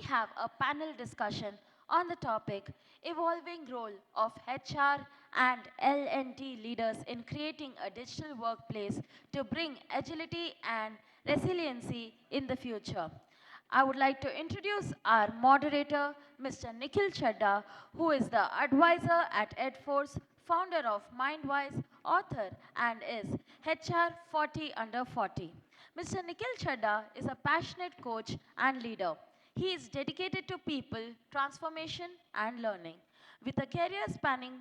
have a panel discussion on the topic evolving role of HR and L&D leaders in creating a digital workplace to bring agility and resiliency in the future. I would like to introduce our moderator, Mr. Nikhil Chadha, who is the advisor at edForce, founder of MindWise, author, and is HR 40 under 40. Mr. Nikhil Chadha is a passionate coach and leader. He is dedicated to people, transformation, and learning. With a career spanning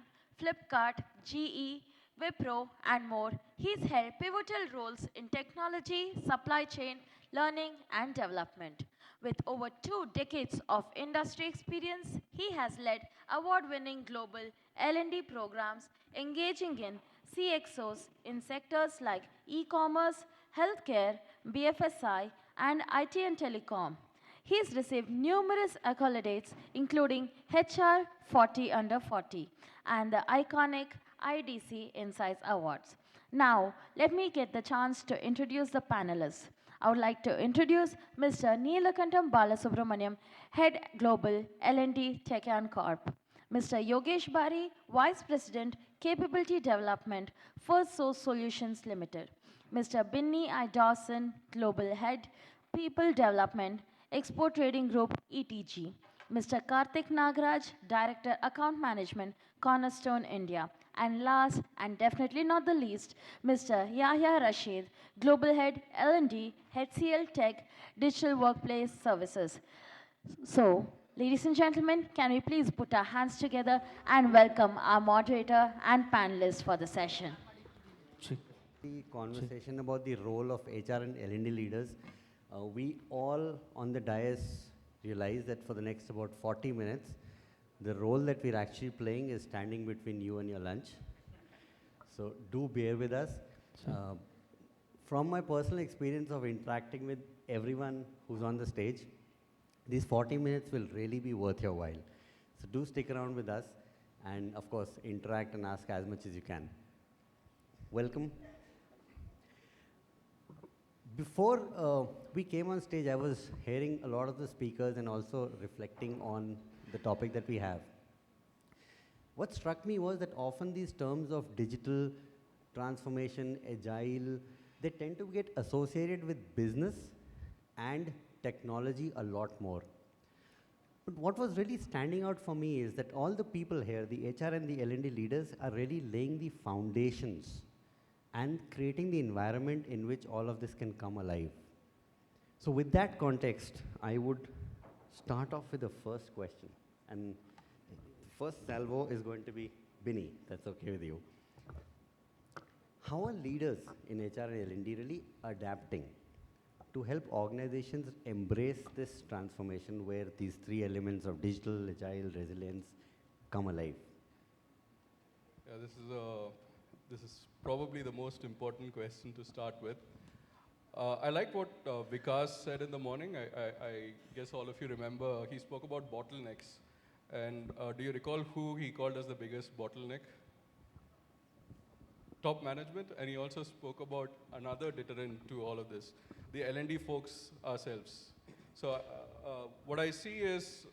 Flipkart, GE, Wipro, and more, he's held pivotal roles in technology, supply chain, learning, and development. With over 2 decades of industry experience, he has led award-winning global L&D programs engaging in CXOs in sectors like e-commerce, healthcare, BFSI, and IT and telecom. He's received numerous accolades, including HR 40 under 40 and the iconic IDC Insights Awards. Now, let me get the chance to introduce the panelists. I would like to introduce Mr. Neelacantan Balasubramaniam, Head Global L&D Tekion Corp. Mr. Yogesh Bari, Vice President, Capability Development, Firstsource Solutions Limited. Mr. Binny I. Dawson, Global Head, People Development, Export Trading Group, ETG. Mr. Karthik Nagaraj, Director Account Management, Cornerstone, India. And last, and definitely not the least, Mr. Yahya Rasheed, Global Head, L&D, HCLTech, Digital Workplace Services. So, ladies and gentlemen, can we please put our hands together and welcome our moderator and panelists for the session. The conversation about the role of HR and L&D leaders, we all on the dais realize that for the next about 40 minutes, the role that we're actually playing is standing between you and your lunch. So do bear with us. From my personal experience of interacting with everyone who's on the stage, these 40 minutes will really be worth your while. So do stick around with us and of course interact and ask as much as you can. Welcome. Before we came on stage, I was hearing a lot of the speakers and also reflecting on the topic that we have. What struck me was that often these terms of digital transformation, agile, they tend to get associated with business and technology a lot more. But what was really standing out for me is that all the people here, the HR and the L&D leaders, are really laying the foundations and creating the environment in which all of this can come alive. So with that context, I would start off with the first question. And the first salvo is going to be Binny. That's okay with you. How are leaders in HR and L&D really adapting to help organizations embrace this transformation where these three elements of digital, agile, resilience come alive? Yeah, this is probably the most important question to start with. I like what Vikas said in the morning. I guess all of you remember, he spoke about bottlenecks. And do you recall who he called as the biggest bottleneck? Top management, and he also spoke about another deterrent to all of this, the L&D folks ourselves. So what I see is,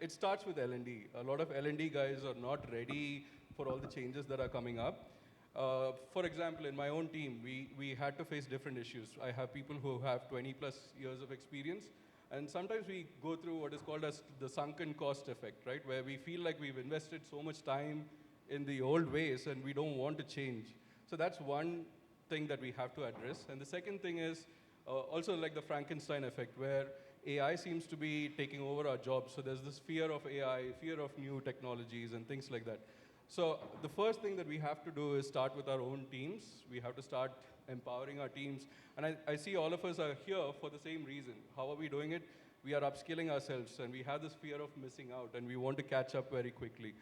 it starts with L&D. A lot of L&D guys are not ready for all the changes that are coming up. For example, in my own team, we had to face different issues. I have people who have 20 plus years of experience, and sometimes we go through what is called as the sunken cost effect, right? Where we feel like we've invested so much time in the old ways and we don't want to change. So that's one thing that we have to address. And the second thing is also like the Frankenstein effect, where AI seems to be taking over our jobs. So there's this fear of AI, fear of new technologies and things like that. So the first thing that we have to do is start with our own teams. We have to start empowering our teams. And I see all of us are here for the same reason. How are we doing it? We are upskilling ourselves, and we have this fear of missing out, and we want to catch up very quickly.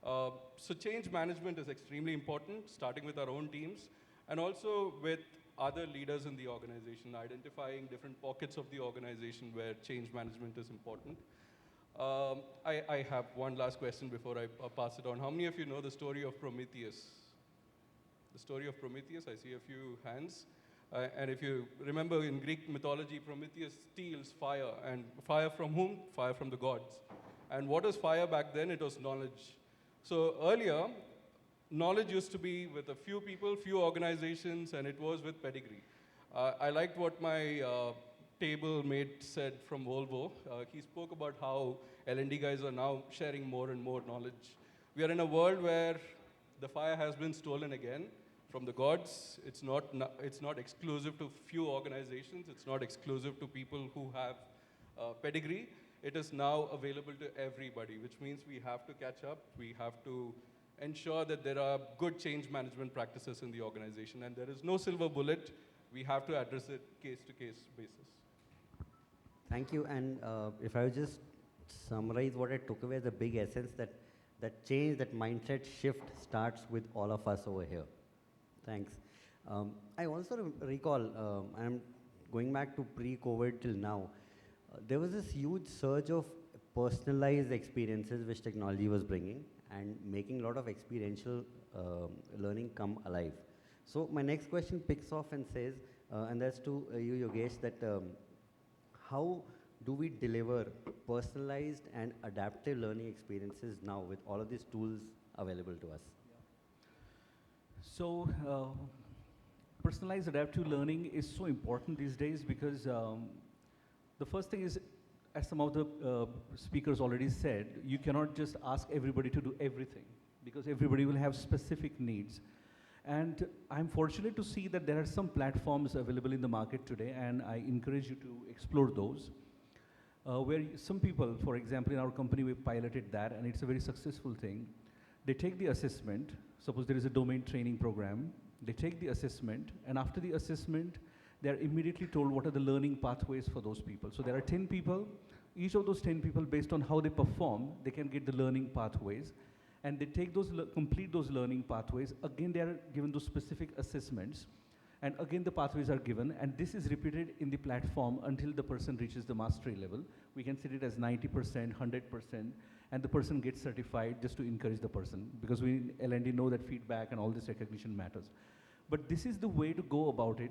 So change management is extremely important, starting with our own teams, and also with other leaders in the organization, identifying different pockets of the organization where change management is important. I have one last question before I pass it on. How many of you know the story of Prometheus? The story of Prometheus, I see a few hands. And if you remember in Greek mythology, Prometheus steals fire. And fire from whom? Fire from the gods. And what was fire back then? It was knowledge. So earlier, knowledge used to be with a few people, few organizations, and it was with pedigree. I liked what my table mate said from Volvo. He spoke about how L&D guys are now sharing more and more knowledge. We are in a world where the fire has been stolen again from the gods. It's not exclusive to few organizations. It's not exclusive to people who have pedigree. It is now available to everybody, which means we have to catch up. We have to ensure that there are good change management practices in the organization, and there is no silver bullet. We have to address it case-to-case basis. Thank you. And if I would just summarize what I took away as a big essence, that change, that mindset shift starts with all of us over here. Thanks. I also recall, I'm going back to pre-COVID till now, there was this huge surge of personalized experiences which technology was bringing and making a lot of experiential learning come alive. So my next question picks off and says, and that's to you, Yogesh, that how do we deliver personalized and adaptive learning experiences now with all of these tools available to us? So personalized adaptive learning is so important these days because the first thing is, as some of the speakers already said, you cannot just ask everybody to do everything because everybody will have specific needs. And I'm fortunate to see that there are some platforms available in the market today, and I encourage you to explore those. Where some people, for example, in our company, we piloted that, and it's a very successful thing. They take the assessment, suppose there is a domain training program, they take the assessment, and after the assessment, they're immediately told what are the learning pathways for those people. So there are 10 people, each of those 10 people, based on how they perform, they can get the learning pathways. And they take those, complete those learning pathways. Again, they are given those specific assessments. And again, the pathways are given. And this is repeated in the platform until the person reaches the mastery level. We can set it as 90%, 100%. And the person gets certified just to encourage the person. Because we in L&D know that feedback and all this recognition matters. But this is the way to go about it.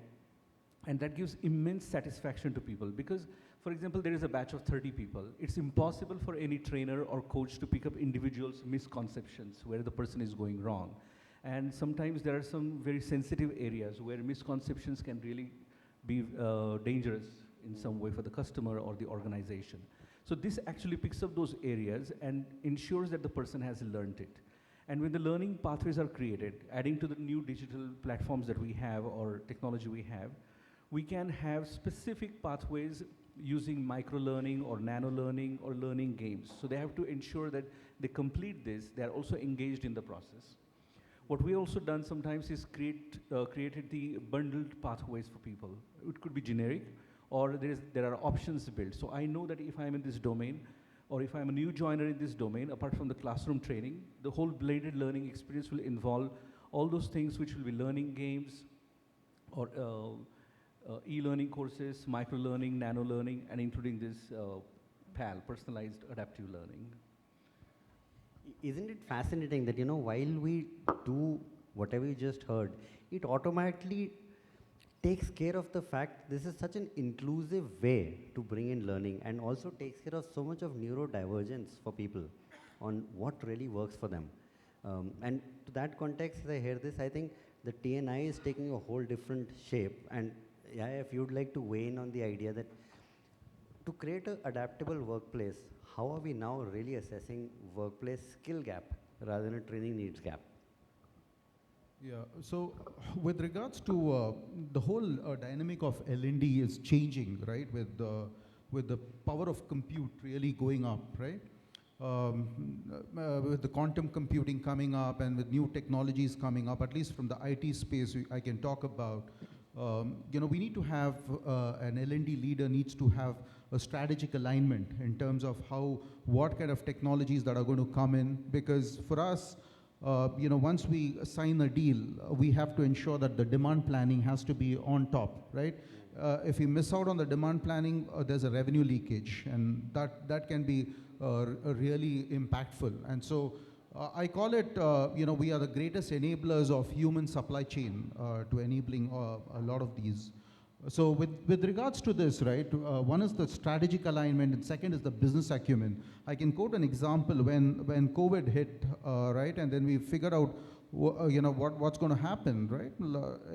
And that gives immense satisfaction to people. Because, for example, there is a batch of 30 people. It's impossible for any trainer or coach to pick up individuals' misconceptions where the person is going wrong. And sometimes there are some very sensitive areas where misconceptions can really be dangerous in some way for the customer or the organization. So this actually picks up those areas and ensures that the person has learned it. And when the learning pathways are created, adding to the new digital platforms that we have or technology we have, we can have specific pathways using micro-learning or nano-learning or learning games. So they have to ensure that they complete this, they are also engaged in the process. What we also done sometimes is created the bundled pathways for people. It could be generic, or there are options built. So I know that if I'm in this domain, or if I'm a new joiner in this domain, apart from the classroom training, the whole blended learning experience will involve all those things which will be learning games, or e-learning courses, micro-learning, nano-learning, and including this PAL, personalized adaptive learning. Isn't it fascinating that, while we do whatever you just heard, it automatically takes care of the fact this is such an inclusive way to bring in learning and also takes care of so much of neurodivergence for people on what really works for them. And to that context, as I hear this, I think the TNI is taking a whole different shape. And yeah, if you'd like to weigh in on the idea that to create an adaptable workplace, how are we now really assessing workplace skill gap rather than a training needs gap? Yeah, so with regards to the whole dynamic of L&D is changing, right, with the power of compute really going up, right? With the quantum computing coming up and with new technologies coming up, at least from the IT space I can talk about, we need to have, an L&D leader needs to have a strategic alignment in terms of what kind of technologies that are going to come in, because for us, once we sign a deal, we have to ensure that the demand planning has to be on top, right? If we miss out on the demand planning, there's a revenue leakage, and that can be really impactful. And so I call it, we are the greatest enablers of human supply chain to enabling a lot of these. So with regards to this, right, one is the strategic alignment and second is the business acumen. I can quote an example when COVID hit, right, and then we figured out, what's going to happen, right?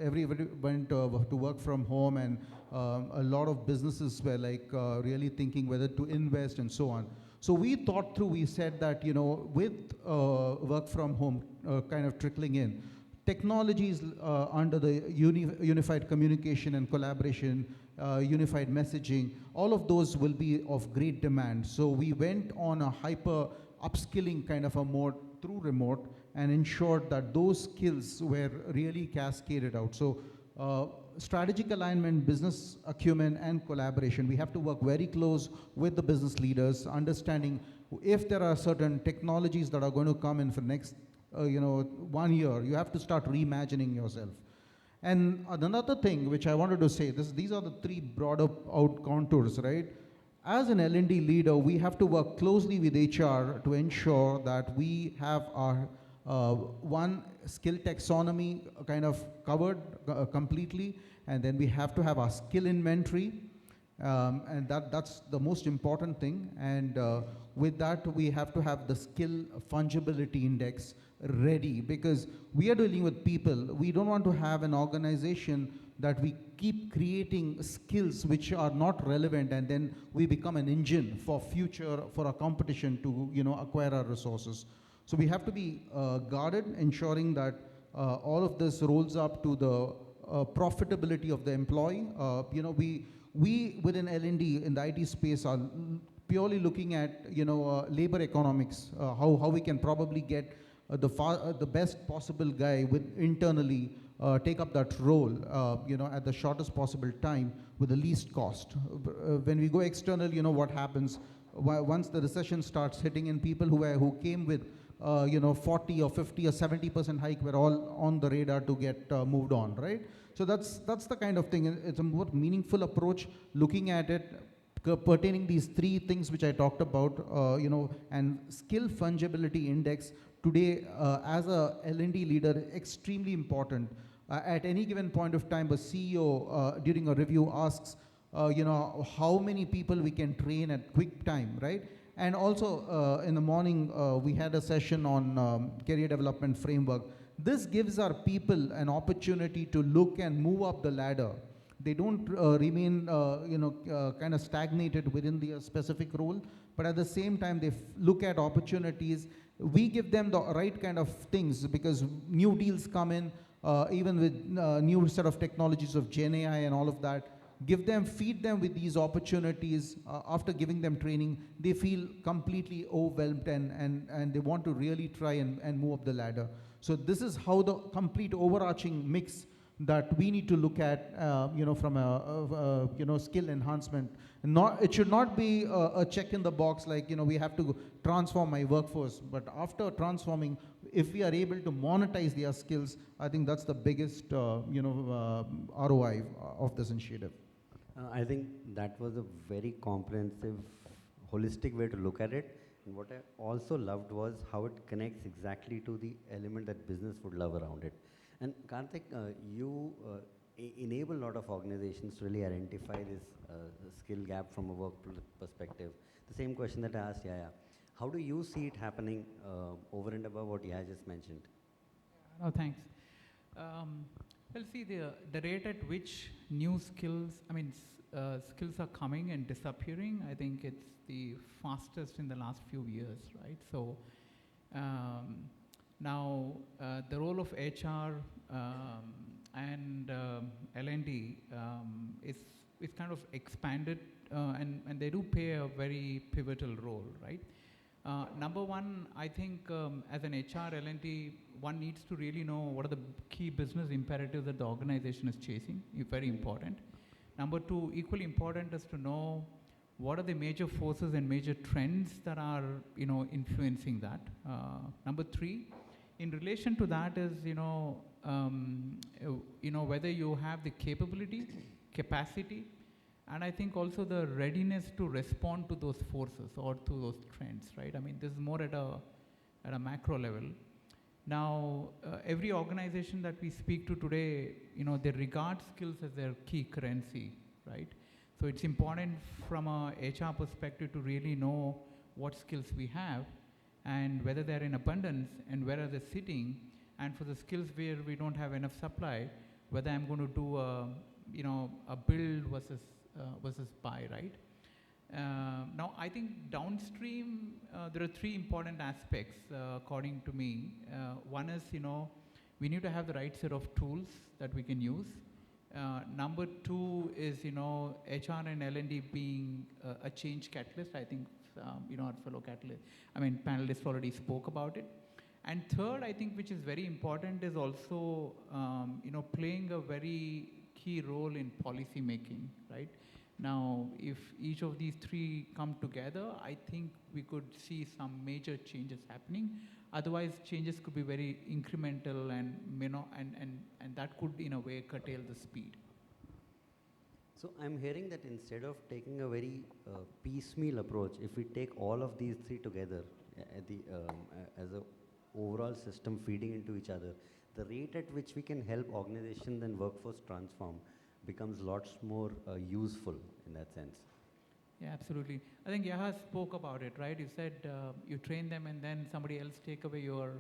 Everybody went to work from home and a lot of businesses were like really thinking whether to invest and so on. So we thought through, we said that, with work from home kind of trickling in, technologies under the unified communication and collaboration, unified messaging, all of those will be of great demand. So we went on a hyper upskilling kind of a mode through remote and ensured that those skills were really cascaded out. So strategic alignment, business acumen, and collaboration. We have to work very close with the business leaders, understanding if there are certain technologies that are going to come in for next 1 year, you have to start reimagining yourself. And another thing which I wanted to say, these are the three broader out contours, right? As an L&D leader, we have to work closely with HR to ensure that we have our one skill taxonomy kind of covered completely, and then we have to have our skill inventory, and that's the most important thing. And with that, we have to have the skill fungibility index ready, because we are dealing with people. We don't want to have an organization that we keep creating skills which are not relevant, and then we become an engine for our competition to acquire our resources. So we have to be guarded, ensuring that all of this rolls up to the profitability of the employee. We within L&D in the IT space are purely looking at labor economics, how we can probably get the best possible guy with internally take up that role at the shortest possible time with the least cost. When we go external, what happens once the recession starts hitting, and people who came with 40 or 50 or 70% hike were all on the radar to get moved on, right? So that's the kind of thing. It's a more meaningful approach, looking at it pertaining these three things which I talked about, and skill fungibility index today as a L&D leader, extremely important. At any given point of time, a CEO during a review asks, how many people we can train at quick time, right? And also in the morning, we had a session on career development framework. This gives our people an opportunity to look and move up the ladder. They don't remain, kind of stagnated within the specific role, but at the same time, they look at opportunities. We give them the right kind of things, because new deals come in, even with new set of technologies of Gen AI and all of that. Feed them with these opportunities. After giving them training, they feel completely overwhelmed, and they want to really try and move up the ladder. So this is how the complete overarching mix that we need to look at, from a skill enhancement. It should not be a check in the box like, we have to transform my workforce. But after transforming, if we are able to monetize their skills, I think that's the biggest, ROI of this initiative. I think that was a very comprehensive, holistic way to look at it. And what I also loved was how it connects exactly to the element that business would love around it. And Karthik, you enable a lot of organizations to really identify this skill gap from a work perspective. The same question that I asked Yahya. How do you see it happening over and above what Yahya just mentioned? No, thanks. Well, see, the rate at which new skills, skills are coming and disappearing, I think it's the fastest in the last few years, right? So now the role of HR and L&D is kind of expanded, and they do play a very pivotal role, right? Number one, I think as an HR L&D, one needs to really know what are the key business imperatives that the organization is chasing. It's very important. Number two, equally important is to know what are the major forces and major trends that are, influencing that. Number three, in relation to that is, whether you have the capability, capacity, and I think also the readiness to respond to those forces or to those trends, right? I mean, this is more at a at a macro level. Now, every organization that we speak to today, they regard skills as their key currency, right? So it's important from a HR perspective to really know what skills we have and whether they're in abundance and where are they sitting, and for the skills where we don't have enough supply, whether I'm going to do a build versus buy, right? Now, I think downstream, there are three important aspects, according to me. One is, we need to have the right set of tools that we can use. Number two is, HR and L&D being a change catalyst. I think, our fellow panelists already spoke about it. And third, I think, which is very important, is also, playing a very key role in policy making, right? Now, if each of these three come together, I think we could see some major changes happening. Otherwise, changes could be very incremental and that could, in a way, curtail the speed. So I'm hearing that instead of taking a very piecemeal approach, if we take all of these three together as a overall system feeding into each other, the rate at which we can help organizations and workforce transform becomes lots more useful in that sense. Yeah, absolutely. I think Yahya spoke about it, right? You said you train them and then somebody else take away your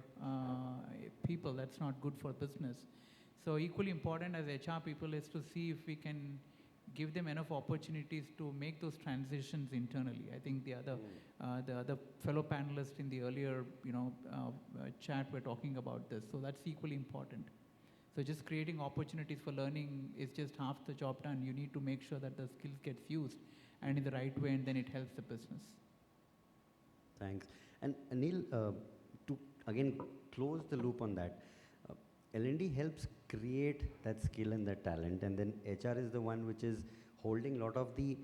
people. That's not good for business. So equally important as HR people is to see if we can give them enough opportunities to make those transitions internally. I think the other fellow panelists in the earlier chat were talking about this. So that's equally important. So just creating opportunities for learning is just half the job done. You need to make sure that the skills gets used and in the right way, and then it helps the business. Thanks. And Neil, to again close the loop on that, L&D helps create that skill and that talent, and then HR is the one which is holding a lot of the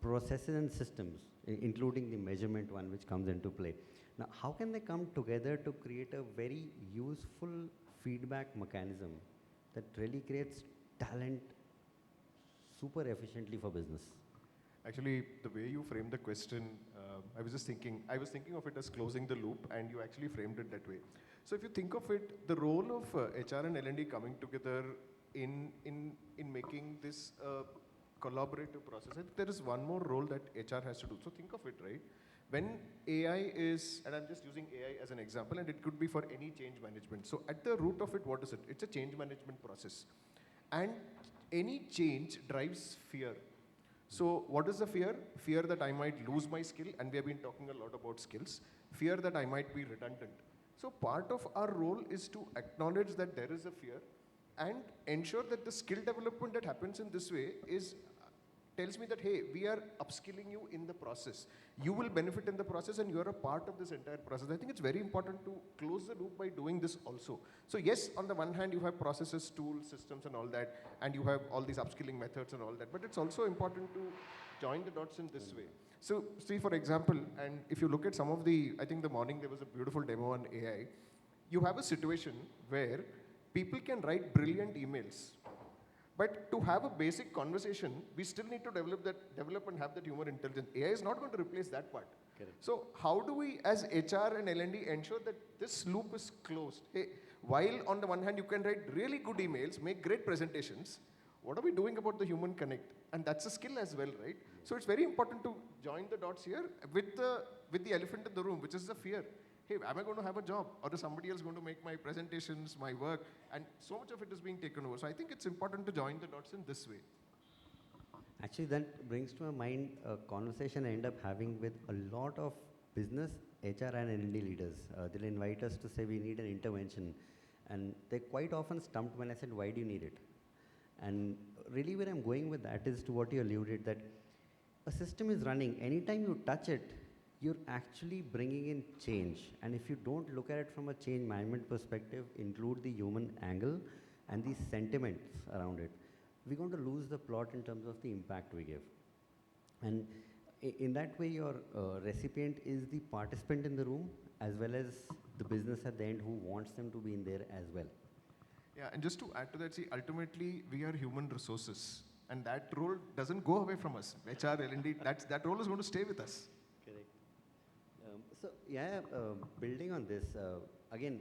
processes and systems, including the measurement one which comes into play. Now, how can they come together to create a very useful feedback mechanism that really creates talent super efficiently for business? Actually, the way you framed the question, I was thinking of it as closing the loop, and you actually framed it that way. So if you think of it, the role of HR and L&D coming together in making this collaborative process, I think there is one more role that HR has to do. So think of it, right? When AI is, and I'm just using AI as an example, and it could be for any change management. So at the root of it, what is it? It's a change management process. And any change drives fear. So what is the fear? Fear that I might lose my skill, and we have been talking a lot about skills. Fear that I might be redundant. So part of our role is to acknowledge that there is a fear and ensure that the skill development that happens in this way tells me that, hey, we are upskilling you in the process. You will benefit in the process and you are a part of this entire process. I think it's very important to close the loop by doing this also. So yes, on the one hand, you have processes, tools, systems and all that, and you have all these upskilling methods and all that, but it's also important to join the dots in this way. So see, for example, and if you look at some of I think the morning there was a beautiful demo on AI, you have a situation where people can write brilliant emails. But to have a basic conversation, we still need to develop and have that human intelligence. AI is not going to replace that part. Correct. So how do we, as HR and L&D, ensure that this loop is closed? Hey, while on the one hand you can write really good emails, make great presentations, what are we doing about the human connect? And that's a skill as well, right? So it's very important to join the dots here with the elephant in the room, which is the fear. Hey, am I going to have a job? Or is somebody else going to make my presentations, my work? And so much of it is being taken over. So I think it's important to join the dots in this way. Actually, that brings to my mind a conversation I end up having with a lot of business, HR and L&D leaders. They'll invite us to say we need an intervention. And they're quite often stumped when I said, why do you need it? And really where I'm going with that is to what you alluded, that a system is running. Anytime you touch it, you're actually bringing in change. And if you don't look at it from a change management perspective, include the human angle and the sentiments around it, we're going to lose the plot in terms of the impact we give. And in that way, your recipient is the participant in the room as well as the business at the end who wants them to be in there as well. Yeah, and just to add to that, see, ultimately, we are human resources. And that role doesn't go away from us. HR, L&D, that role is going to stay with us. Correct. So, yeah, building on this, again,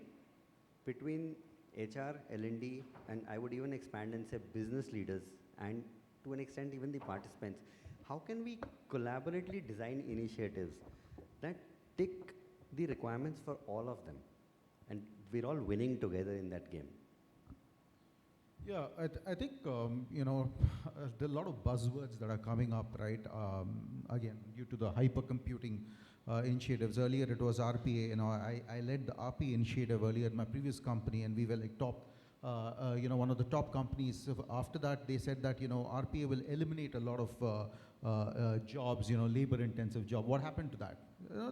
between HR, L&D, and I would even expand and say business leaders, and to an extent even the participants, how can we collaboratively design initiatives that tick the requirements for all of them? And we're all winning together in that game. Yeah, I think, there are a lot of buzzwords that are coming up, right? Again, due to the hypercomputing initiatives. Earlier it was RPA, I led the RPA initiative earlier at my previous company, and we were like top, one of the top companies. After that, they said that, RPA will eliminate a lot of jobs, labor intensive job. What happened to that?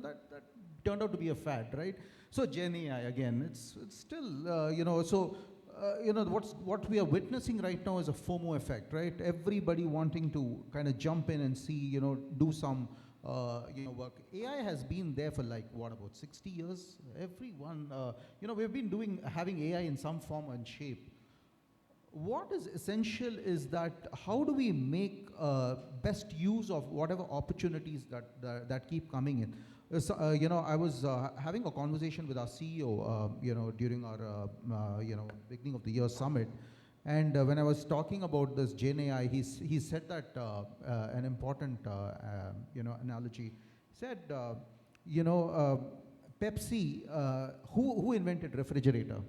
That turned out to be a fad, right? So Gen AI, again, it's still, what we are witnessing right now is a FOMO effect, right? Everybody wanting to kind of jump in and see, do some, work. AI has been there for like, what, about 60 years? Everyone, we've been having AI in some form and shape. What is essential is that how do we make best use of whatever opportunities that keep coming in? So, I was having a conversation with our CEO, during our, beginning of the year summit. And when I was talking about this Gen AI, he said that an important, analogy. He said, Pepsi, who invented refrigerator,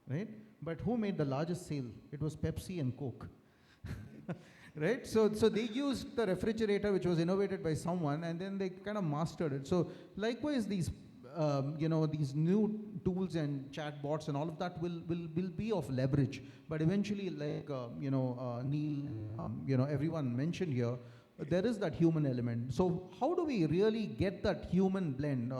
right? But who made the largest sale? It was Pepsi and Coke. Right? So they used the refrigerator, which was innovated by someone, and then they kind of mastered it. So likewise, these these new tools and chatbots and all of that will be of leverage. But eventually, like Neil, everyone mentioned here, there is that human element. So how do we really get that human blend?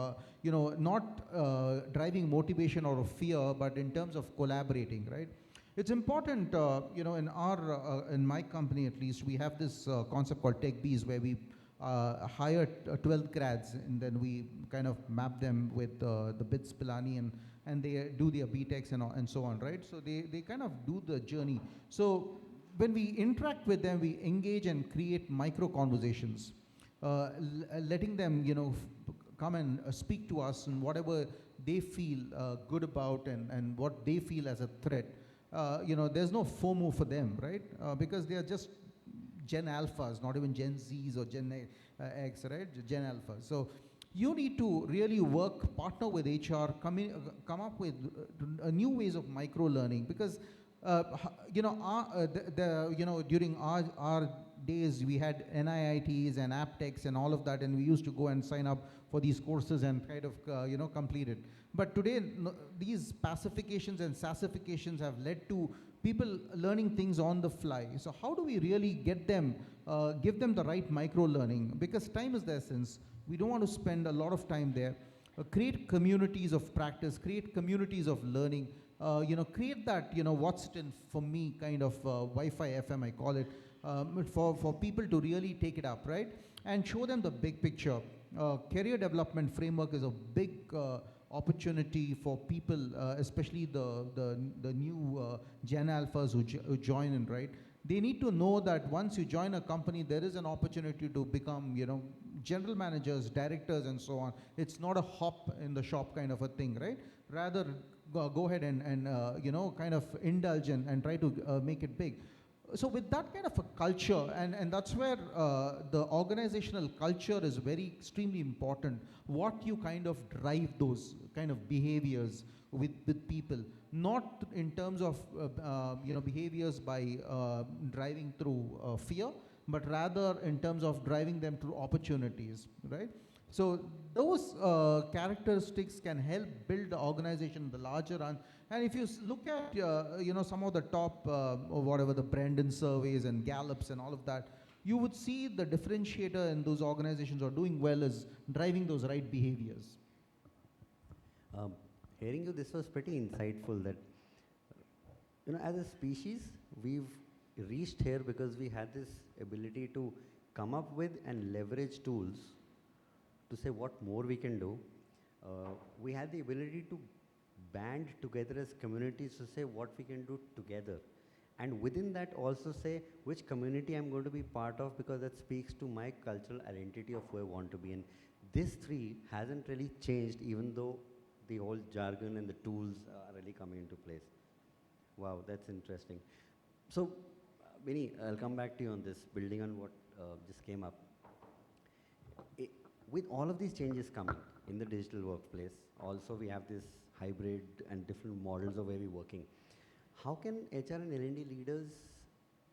Not driving motivation or fear, but in terms of collaborating, right? It's important, in my company at least, we have this concept called Tech Bees, where we hire 12 grads, and then we kind of map them with the BITS Pilani, and they do their BTechs and so on, right? So they kind of do the journey. So when we interact with them, we engage and create micro conversations, letting them, come and speak to us and whatever they feel good about and what they feel as a threat. There's no FOMO for them, right? Because they are just Gen Alphas, not even Gen Zs or Gen X, right? Gen Alphas. So you need to really partner with HR, come up with new ways of micro learning, because during our days we had NIITs and AppTechs and all of that, and we used to go and sign up for these courses and kind of complete it. But today, these pacifications and sassifications have led to people learning things on the fly. So how do we really get them, give them the right micro learning? Because time is the essence. We don't want to spend a lot of time there. Create communities of practice, create communities of learning, create that, what's it in for me kind of Wi-Fi FM, I call it, for people to really take it up, right? And show them the big picture. Career development framework is a big opportunity for people, especially the new Gen Alphas who join in, right? They need to know that once you join a company, there is an opportunity to become, general managers, directors, and so on. It's not a hop in the shop kind of a thing, right? Rather, go ahead and kind of indulge and try to make it big. So with that kind of a culture, and that's where the organizational culture is very extremely important. What you kind of drive those kind of behaviors with people, not in terms of behaviors by driving through fear, but rather in terms of driving them through opportunities, right? So those characteristics can help build the organization in the larger run. And if you look at some of the top or whatever the Brandon surveys and Gallups and all of that, you would see the differentiator in those organizations are doing well is driving those right behaviors. Hearing you, this was pretty insightful that, as a species, we've reached here because we had this ability to come up with and leverage tools to say what more we can do. We had the ability to band together as communities to say what we can do together. And within that also say which community I'm going to be part of, because that speaks to my cultural identity of who I want to be. And This three hasn't really changed, even though the whole jargon and the tools are really coming into place. Wow, that's interesting. So, Binny, I'll come back to you on this, building on what just came up. With all of these changes coming in the digital workplace, also we have this hybrid and different models of where we're working. How can HR and L&D leaders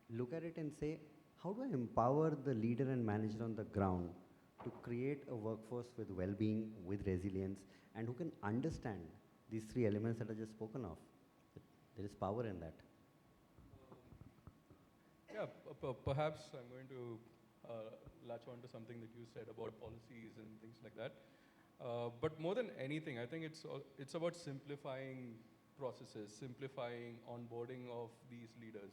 look at it and say, how do I empower the leader and manager on the ground to create a workforce with well-being, with resilience, and who can understand these three elements that I just spoken of? There is power in that. Yeah, perhaps I'm going to latch on to something that you said about policies and things like that. But more than anything, I think it's about simplifying processes, simplifying onboarding of these leaders.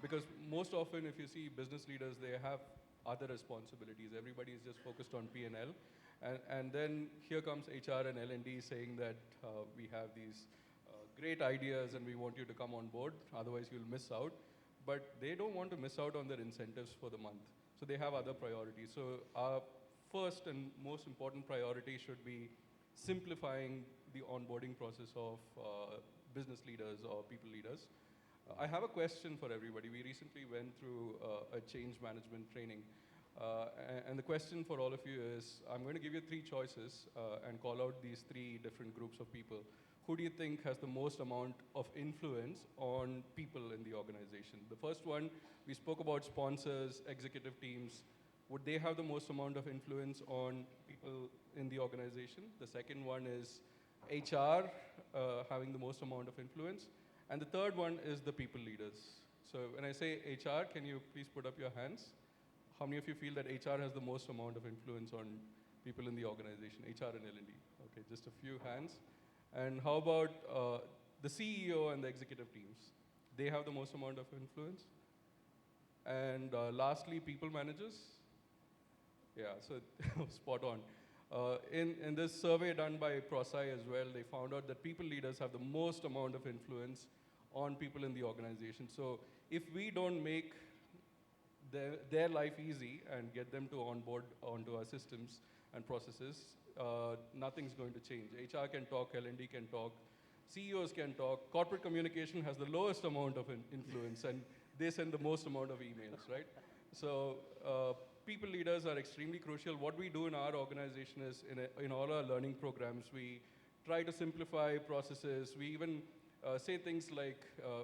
Because most often, if you see business leaders, they have other responsibilities. Everybody is just focused on P&L. And then here comes HR and L&D saying that we have these great ideas and we want you to come on board, otherwise you'll miss out. But they don't want to miss out on their incentives for the month. So they have other priorities. So our first and most important priority should be simplifying the onboarding process of business leaders or people leaders. I have a question for everybody. We recently went through a change management training. And the question for all of you is, I'm going to give you three choices and call out these three different groups of people. Who do you think has the most amount of influence on people in the organization? The first one, we spoke about sponsors, executive teams. Would they have the most amount of influence on people in the organization? The second one is HR having the most amount of influence. And the third one is the people leaders. So when I say HR, can you please put up your hands? How many of you feel that HR has the most amount of influence on people in the organization, HR and L&D? Okay, just a few hands. And how about the CEO and the executive teams? They have the most amount of influence. And lastly, people managers. Yeah, so spot on. In this survey done by ProSci as well, they found out that people leaders have the most amount of influence on people in the organization. So if we don't make their life easy and get them to onboard onto our systems and processes, nothing's going to change. HR can talk, L&D can talk, CEOs can talk. Corporate communication has the lowest amount of influence, and they send the most amount of emails, right? So people leaders are extremely crucial. What we do in our organization is, in all our learning programs, we try to simplify processes. We even say things like,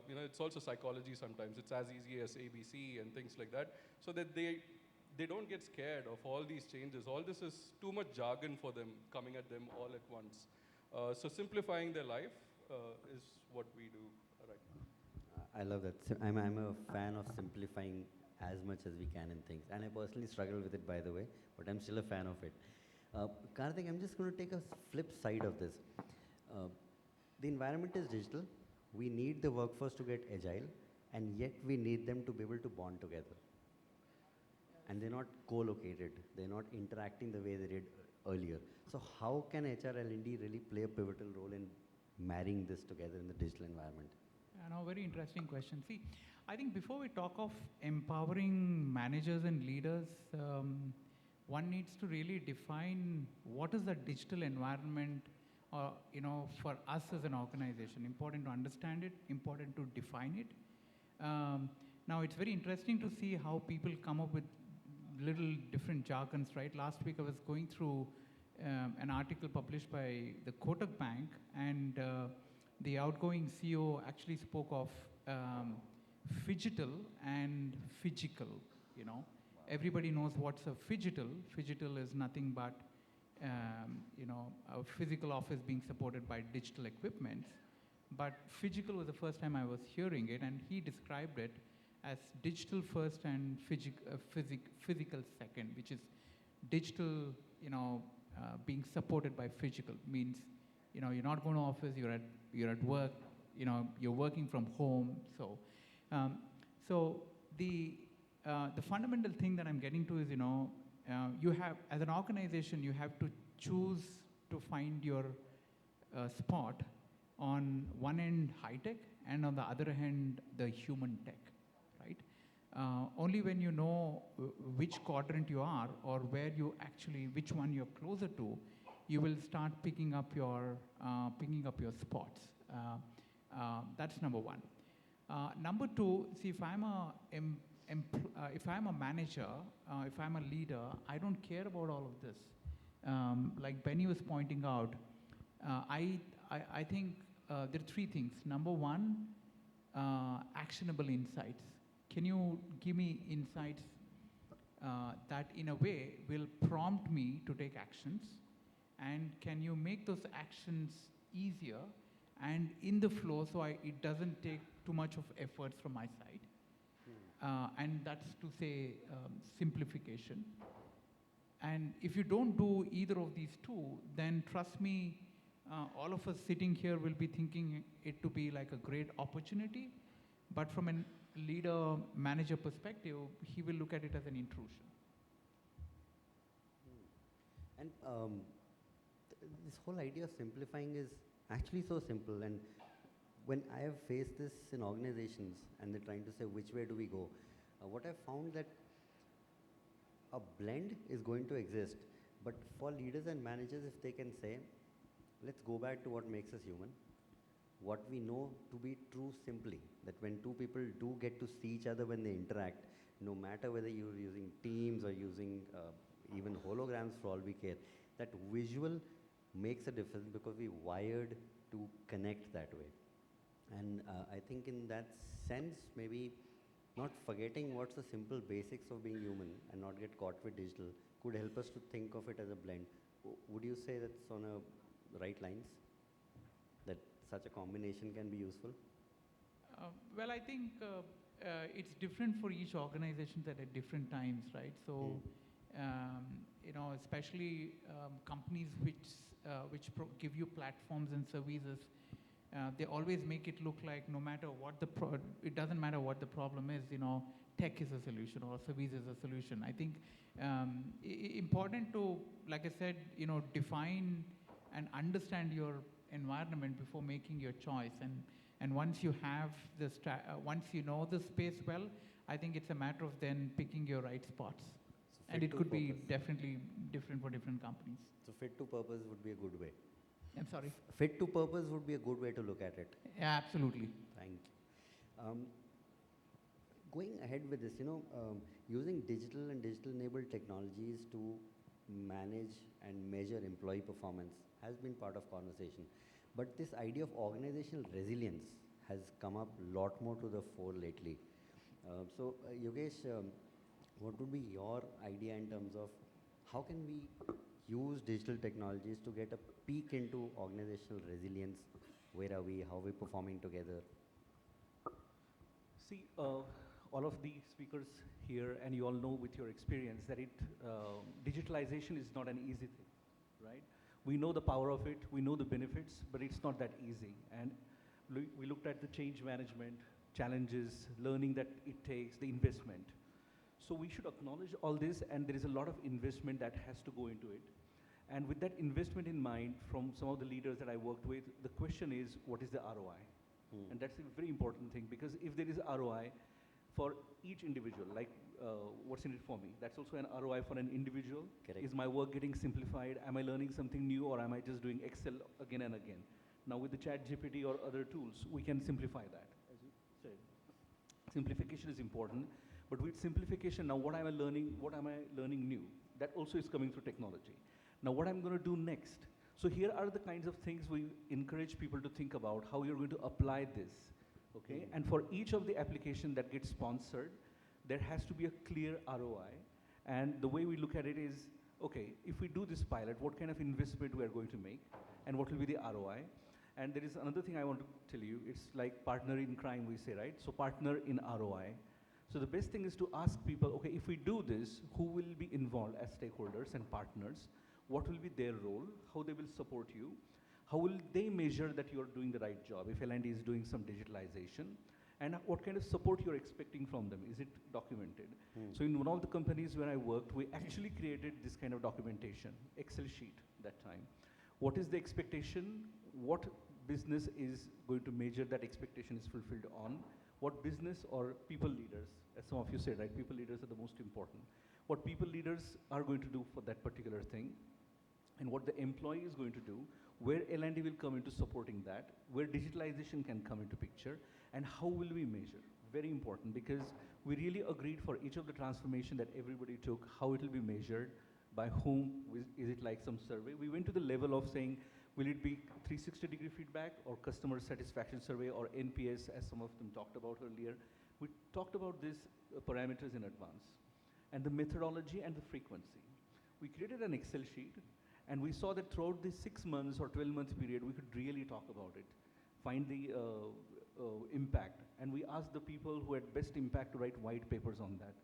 it's also psychology sometimes. It's as easy as ABC and things like that, so that they don't get scared of all these changes. All this is too much jargon for them, coming at them all at once. So simplifying their life is what we do right now. I love that. I'm a fan of simplifying as much as we can in things. And I personally struggle with it, by the way, but I'm still a fan of it. Karthik, I'm just going to take a flip side of this. The environment is digital. We need the workforce to get agile, and yet we need them to be able to bond together. And they're not co-located. They're not interacting the way they did earlier. So how can HR L&D really play a pivotal role in marrying this together in the digital environment? Very interesting question. See, I think before we talk of empowering managers and leaders, one needs to really define what is the digital environment, for us as an organization. Important to understand it, important to define it. Now, it's very interesting to see how people come up with little different jargons, right? Last week I was going through an article published by the Kotak Bank, and the outgoing CEO actually spoke of phygital and phygical, Everybody knows what's a phygital. Phygital is nothing but, a physical office being supported by digital equipments. But phygical was the first time I was hearing it, and he described it as digital first and physical second, which is digital, being supported by physical. Means, you're not going to office, you're at work, you're working from home. So, the fundamental thing that I'm getting to is, you have, as an organization, you have to choose to find your spot. On one end, high tech, and on the other hand, the human tech, right? only when you know which quadrant you are or where you actually, which one you're closer to, you will start picking up your spots. That's number one. Number two, see, if I'm a manager, if I'm a leader, I don't care about all of this. Like Benny was pointing out, I think there are three things. Number one, actionable insights. Can you give me insights that in a way will prompt me to take actions? And can you make those actions easier and in the flow so it doesn't take too much of efforts from my side? And that's to say simplification. And if you don't do either of these two, then trust me, all of us sitting here will be thinking it to be like a great opportunity, but from a leader manager perspective, he will look at it as an intrusion. And this whole idea of simplifying is actually so simple. And when I have faced this in organizations and they're trying to say which way do we go, what I've found that a blend is going to exist. But for leaders and managers, if they can say, let's go back to what makes us human, what we know to be true simply, that when two people do get to see each other when they interact, no matter whether you're using Teams or using even holograms for all we care, that visual makes a difference because we're wired to connect that way. And I think in that sense, maybe not forgetting what's the simple basics of being human and not get caught with digital could help us to think of it as a blend. Would you say that's on a right lines? That such a combination can be useful? Well, I think it's different for each organization at different times, right? So, especially companies which give you platforms and services, they always make it look like no matter what it doesn't matter what the problem is, tech is a solution or service is a solution. I think important to, like I said, define and understand your environment before making your choice. And once you have once you know the space well, I think it's a matter of then picking your right spots. So and it could be definitely different for different companies. So fit to purpose would be a good way. I'm sorry? Fit to purpose would be a good way to look at it. Yeah, absolutely. Thank you. Going ahead with this, using digital and digital-enabled technologies to manage and measure employee performance has been part of conversation. But this idea of organizational resilience has come up a lot more to the fore lately. So, Yogesh, what would be your idea in terms of how can we use digital technologies to get a peek into organizational resilience? Where are we? How are we performing together? See, all of the speakers here, and you all know with your experience that digitalization is not an easy thing, right? We know the power of it, we know the benefits, but it's not that easy. And we looked at the change management, challenges, learning that it takes, the investment. So we should acknowledge all this, and there is a lot of investment that has to go into it. And with that investment in mind, from some of the leaders that I worked with, the question is, what is the ROI? And that's a very important thing, because if there is ROI for each individual, like what's in it for me, that's also an ROI for an individual. Correct. Is my work getting simplified? Am I learning something new, or am I just doing Excel again and again? Now with the ChatGPT or other tools, we can simplify that. As you said, simplification is important, but with simplification, now what am I learning new? That also is coming through technology. Now what I'm going to do next? So here are the kinds of things we encourage people to think about, how you're going to apply this, okay? And for each of the application that gets sponsored, there has to be a clear ROI. And the way we look at it is, okay, if we do this pilot, what kind of investment we are going to make, and what will be the ROI? And there is another thing I want to tell you. It's like partner in crime, we say, right? So partner in ROI. So the best thing is to ask people, okay, if we do this, who will be involved as stakeholders and partners? What will be their role? How they will support you? How will they measure that you're doing the right job? If L&D is doing some digitalization, and what kind of support you're expecting from them? Is it documented? So in one of the companies where I worked, we actually created this kind of documentation, Excel sheet that time. What is the expectation? What business is going to measure that expectation is fulfilled on? what business or people leaders, as some of you said, right, people leaders are the most important, what people leaders are going to do for that particular thing, and what the employee is going to do, where L&D will come into supporting that, where digitalization can come into picture, and how will we measure? Very important, because we really agreed for each of the transformation that everybody took, how it will be measured, by whom, is it like some survey? We went to the level of saying, will it be 360-degree feedback or customer satisfaction survey or NPS, as some of them talked about earlier. We talked about these parameters in advance, and the methodology and the frequency. We created an Excel sheet, and we saw that throughout this 6 months or 12-month period, we could really talk about it, find the impact, and we asked the people who had best impact to write white papers on that.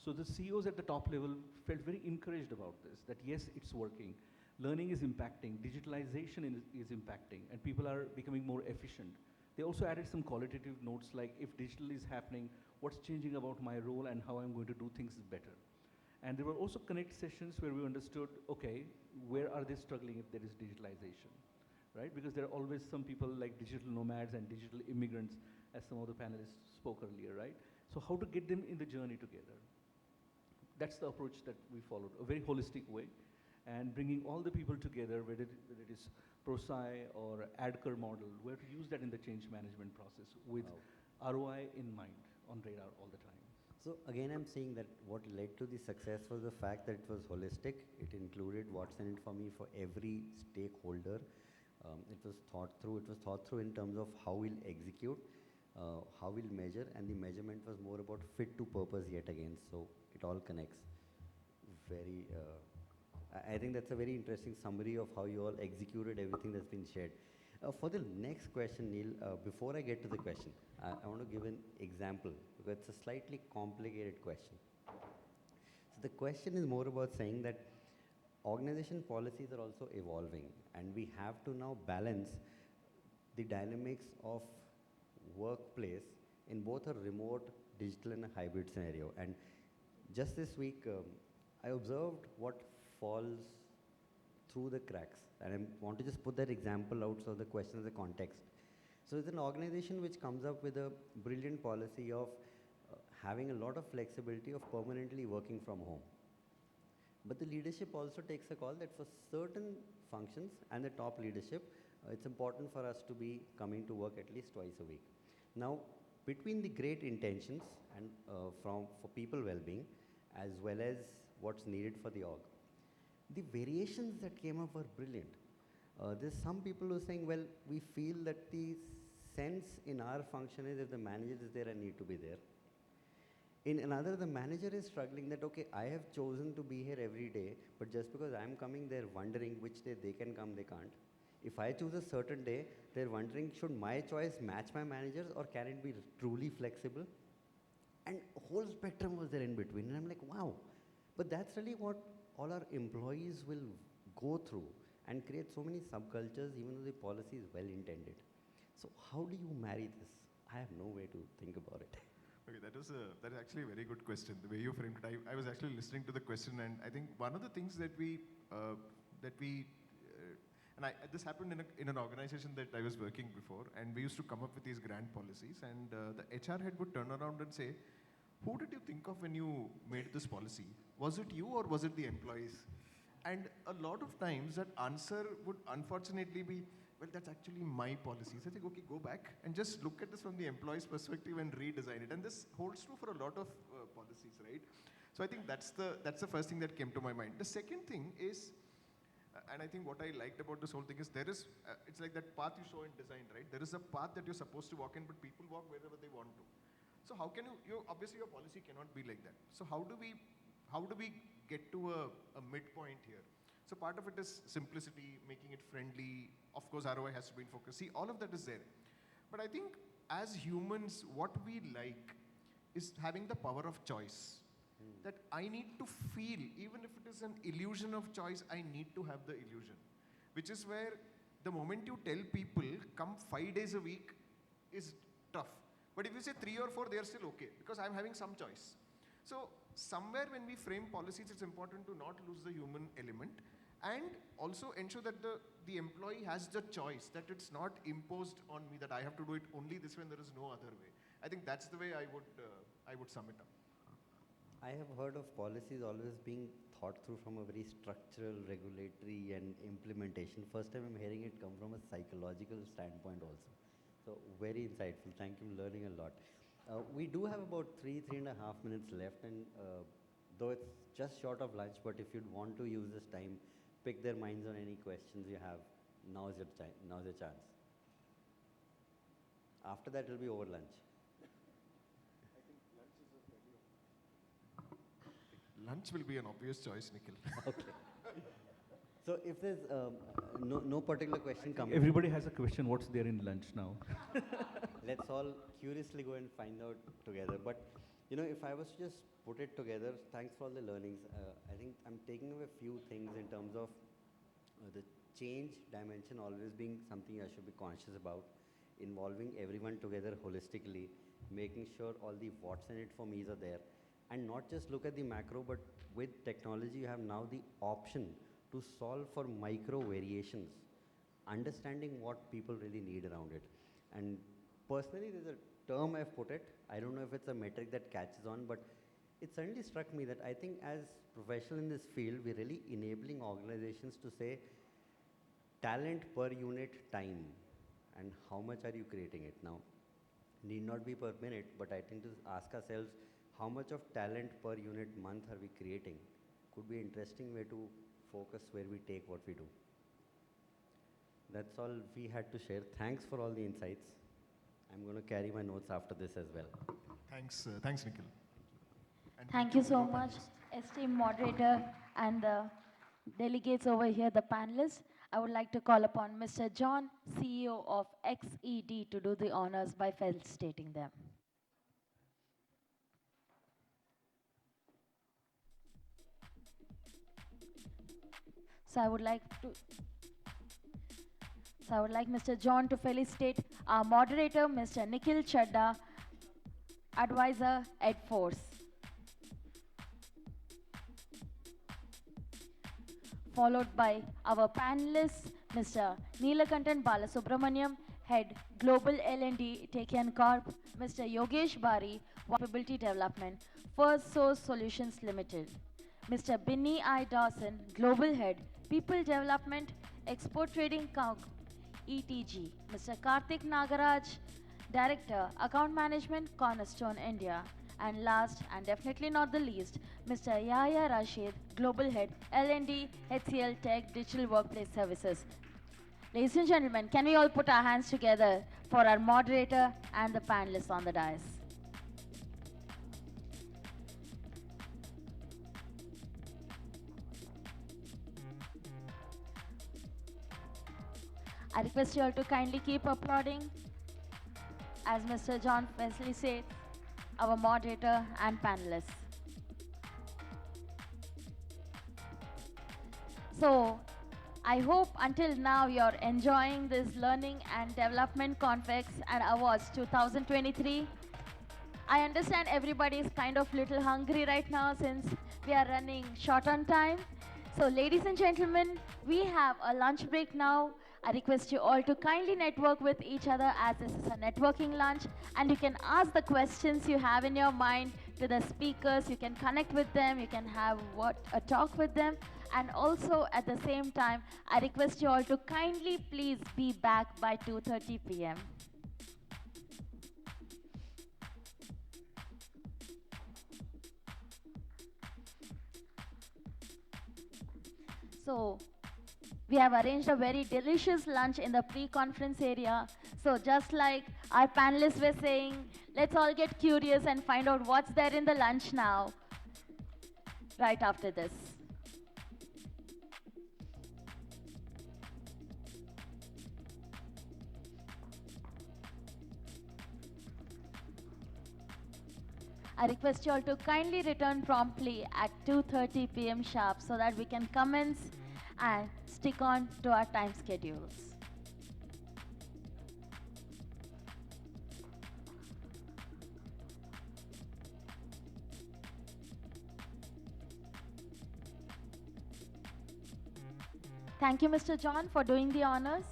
So the CEOs at the top level felt very encouraged about this, that yes, it's working. Learning is impacting, digitalization is impacting, and people are becoming more efficient. They also added some qualitative notes like, if digital is happening, what's changing about my role and how I'm going to do things better. And there were also connect sessions where we understood, okay, where are they struggling if there is digitalization, right? Because there are always some people like digital nomads and digital immigrants, as some of the panelists spoke earlier, right? So how to get them in the journey together? That's the approach that we followed, a very holistic way, and bringing all the people together, whether it is ProSci or ADKER model, we have to use that in the change management process with ROI in mind, on radar all the time. So again, I'm saying that what led to the success was the fact that it was holistic. It included what's in it for me for every stakeholder. It was thought through. It was thought through in terms of how we'll execute, how we'll measure, and the measurement was more about fit to purpose yet again. So it all connects. Very. I think that's a very interesting summary of how you all executed everything that's been shared. For the next question, Neil, before I get to the question, I want to give an example because it's a slightly complicated question. So the question is more about saying that organization policies are also evolving, and we have to now balance the dynamics of workplace in both a remote, digital, and a hybrid scenario. And just this week, I observed what falls through the cracks, and I want to just put that example out so the question is a context. So it's an organization which comes up with a brilliant policy of having a lot of flexibility of permanently working from home. But the leadership also takes a call that for certain functions and the top leadership, it's important for us to be coming to work at least twice a week. Now, between the great intentions and for people well-being, as well as what's needed for the org, the variations that came up were brilliant. There's some people who are saying, well, we feel that the sense in our function is if the manager is there, I need to be there. In another, the manager is struggling that, okay, I have chosen to be here every day, but just because I'm coming, they're wondering which day they can come, they can't. If I choose a certain day, they're wondering, should my choice match my manager's or can it be truly flexible? And a whole spectrum was there in between. And I'm like, wow. But that's really what all our employees will go through and create so many subcultures, even though the policy is well intended. So how do you marry this? I have no way to think about it. Okay, that is actually a very good question. The way you framed it, I was actually listening to the question, and I think one of the things that this happened in an organization that I was working before, and we used to come up with these grand policies, and the HR head would turn around and say, "Who did you think of when you made this policy? Was it you or was it the employees?" And a lot of times that answer would unfortunately be, well, that's actually my policy. So I think, okay, go back and just look at this from the employee's perspective and redesign it. And this holds true for a lot of policies, right? So I think that's the first thing that came to my mind. The second thing is, and I think what I liked about this whole thing is it's like that path you show in design, right? There is a path that you're supposed to walk in, but people walk wherever they want to. So how can you obviously your policy cannot be like that. So how do we get to a midpoint here? So part of it is simplicity, making it friendly. Of course, ROI has to be in focus. See, all of that is there. But I think as humans, what we like is having the power of choice. That I need to feel, even if it is an illusion of choice, I need to have the illusion. Which is where the moment you tell people, come 5 days a week is tough. But if you say 3 or 4, they are still okay, because I'm having some choice. So somewhere when we frame policies, it's important to not lose the human element and also ensure that the employee has the choice, that it's not imposed on me that I have to do it only this way and there is no other way. I think that's the way I would sum it up. I have heard of policies always being thought through from a very structural, regulatory, and implementation. First time I'm hearing it come from a psychological standpoint also. So very insightful. Thank you. Learning a lot. We do have about 3.5 minutes left, and though it's just short of lunch, but if you'd want to use this time, pick their minds on any questions you have. Now's your time. Now's your chance. After that, it'll be over lunch. Lunch will be an obvious choice, Nikhil. Okay. So if there's no particular question coming, Everybody has a question, what's there in lunch now? let's all curiously go and find out together. But if I was to just put it together, thanks for all the learnings. I think I'm taking away a few things in terms of the change dimension always being something I should be conscious about, involving everyone together holistically, making sure all the what's in it for me's are there, and not just look at the macro, but with technology you have now the option to solve for micro variations, understanding what people really need around it. And personally, there's a term I've put it, I don't know if it's a metric that catches on, but it certainly struck me that I think as professionals in this field, we're really enabling organizations to say talent per unit time and how much are you creating it now. Need not be per minute, but I think to ask ourselves how much of talent per unit month are we creating could be an interesting way to focus where we take what we do. That's all we had to share. Thanks for all the insights. I'm going to carry my notes after this as well. Thanks, Nikhil. And Thank you to so all much, panelists. esteemed moderator and the delegates over here, the panelists. I would like to call upon Mr. John, CEO of XED, to do the honors by felicitating them. So I would like Mr. John to felicitate our moderator, Mr. Nikhil Chadha, advisor, edForce. Followed by our panelists, Mr. Neelacantan Balasubramaniam, Head Global L&D Tekion Corp, Mr. Yogesh Bari, Capability Development, Firstsource Solutions Limited, Mr. Binny I. Dawson, Global Head, People Development, Export Trading Corp, ETG, Mr. Karthik Nagaraj, Director, Account Management, Cornerstone, India. And last and definitely not the least, Mr. Yahya Rasheed, Global Head, L&D, HCLTech, Digital Workplace Services. Ladies and gentlemen, can we all put our hands together for our moderator and the panelists on the dais? I request you all to kindly keep applauding as Mr. John Wesley said, our moderator and panelists. So, I hope until now you're enjoying this Learning and Development Conference and Awards 2023. I understand everybody is kind of little hungry right now since we are running short on time. So ladies and gentlemen, we have a lunch break now. I request you all to kindly network with each other as this is a networking lunch, and you can ask the questions you have in your mind to the speakers. You can connect with them, you can have a talk with them, and also at the same time, I request you all to kindly please be back by 2:30 p.m. So, we have arranged a very delicious lunch in the pre-conference area. So just like our panelists were saying, let's all get curious and find out what's there in the lunch now, right after this. I request you all to kindly return promptly at 2:30 p.m. sharp so that we can commence and stick on to our time schedules. Thank you, Mr. John, for doing the honors.